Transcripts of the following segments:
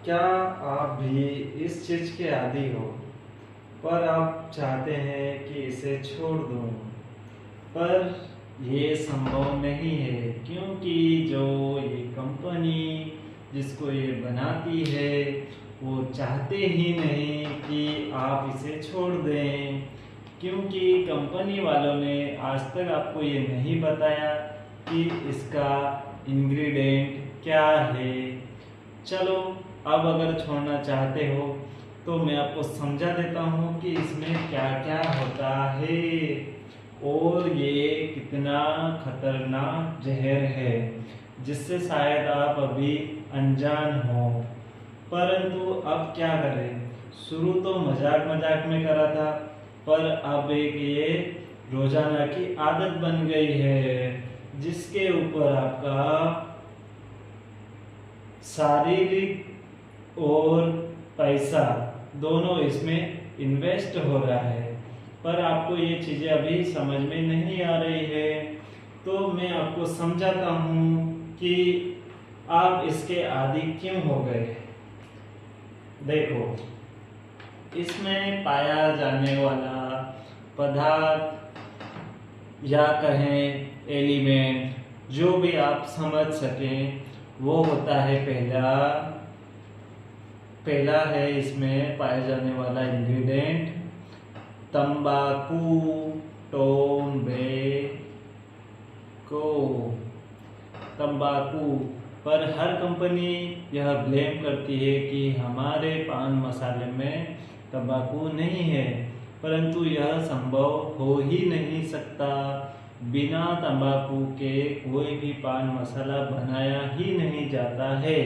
क्या आप भी इस चीज़ के आदी हो, पर आप चाहते हैं कि इसे छोड़ दूं, पर ये संभव नहीं है क्योंकि जो ये कंपनी जिसको ये बनाती है वो चाहते ही नहीं कि आप इसे छोड़ दें, क्योंकि कंपनी वालों ने आज तक आपको ये नहीं बताया कि इसका इंग्रेडिएंट क्या है। चलो, अब अगर छोड़ना चाहते हो तो मैं आपको समझा देता हूँ कि इसमें क्या क्या होता है और ये कितना खतरनाक जहर है, जिससे शायद आप अभी अनजान हो। परंतु अब क्या करें, शुरू तो मजाक मजाक में करा था, पर अब एक ये रोजाना की आदत बन गई है, जिसके ऊपर आपका शारीरिक और पैसा दोनों इसमें इन्वेस्ट हो रहा है। पर आपको ये चीज़ें अभी समझ में नहीं आ रही है, तो मैं आपको समझाता हूँ कि आप इसके आदी क्यों हो गए। देखो, इसमें पाया जाने वाला पदार्थ या कहें एलिमेंट, जो भी आप समझ सकें, वो होता है पहला है इसमें पाया जाने वाला इंग्रेडिएंट तंबाकू टोबैको। तंबाकू पर हर कंपनी यह ब्लेम करती है कि हमारे पान मसाले में तंबाकू नहीं है, परंतु यह संभव हो ही नहीं सकता। बिना तंबाकू के कोई भी पान मसाला बनाया ही नहीं जाता है।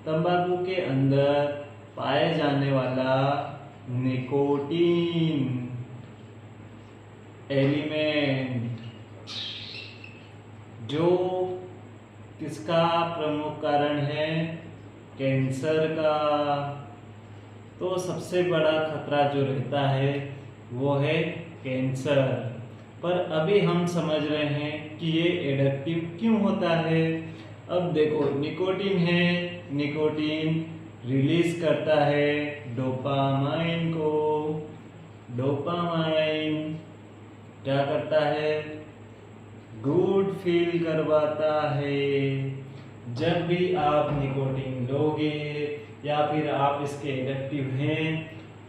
तंबाकू के अंदर पाए जाने वाला निकोटीन एलिमेंट, जो किसका प्रमुख कारण है, कैंसर का। तो सबसे बड़ा खतरा जो रहता है वो है कैंसर। पर अभी हम समझ रहे हैं कि ये एडिक्टिव क्यों होता है। अब देखो, निकोटीन है, निकोटीन रिलीज करता है डोपामाइन को। डोपामाइन क्या करता है, गुड फील करवाता है। जब भी आप निकोटीन लोगे या फिर आप इसके एडिक्टिव हैं,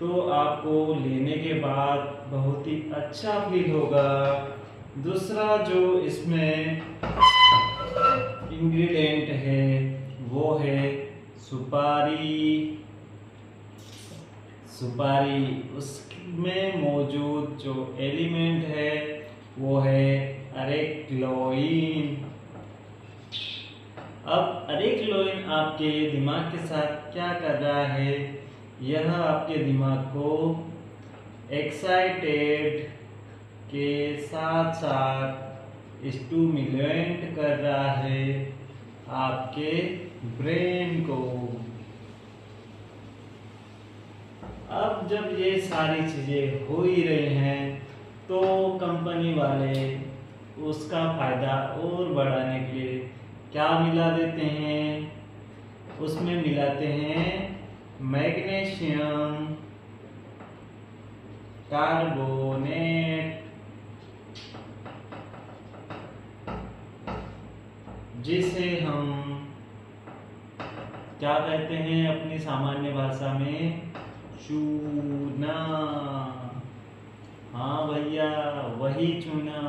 तो आपको लेने के बाद बहुत ही अच्छा फील होगा। दूसरा जो इसमें इंग्रेडिएंट है वो है सुपारी। उसमें मौजूद जो एलिमेंट है वो है अरेक्लोइन। अब अरेक्लोइन आपके दिमाग के साथ क्या कर रहा है, यह आपके दिमाग को एक्साइटेड के साथ साथ स्टिमुलेट कर रहा है आपके ब्रेन को। अब जब ये सारी चीजें हो ही रही हैं, तो कंपनी वाले उसका फायदा और बढ़ाने के लिए क्या मिला देते हैं, उसमें मिलाते हैं मैग्नीशियम कार्बोनेट, जिसे हम क्या कहते हैं अपनी सामान्य भाषा में, चूना। हाँ भैया, वही चूना।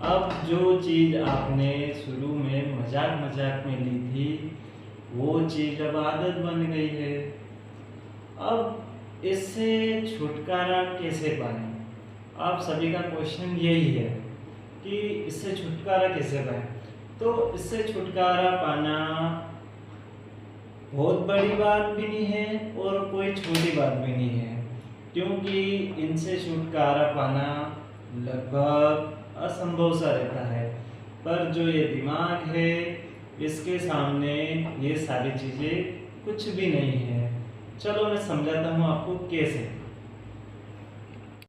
अब जो चीज आपने शुरू में मजाक मजाक में ली थी, वो चीज अब आदत बन गई है। अब इससे छुटकारा कैसे पाएं? आप सभी का क्वेश्चन यही है कि इससे छुटकारा कैसे पाएं। तो इससे छुटकारा पाना बहुत बड़ी बात भी नहीं है और कोई छोटी बात भी नहीं है, क्योंकि इनसे छुटकारा पाना लगभग असंभव सा रहता है। पर जो ये दिमाग है, इसके सामने ये सारी चीजें कुछ भी नहीं है। चलो मैं समझाता हूँ आपको कैसे।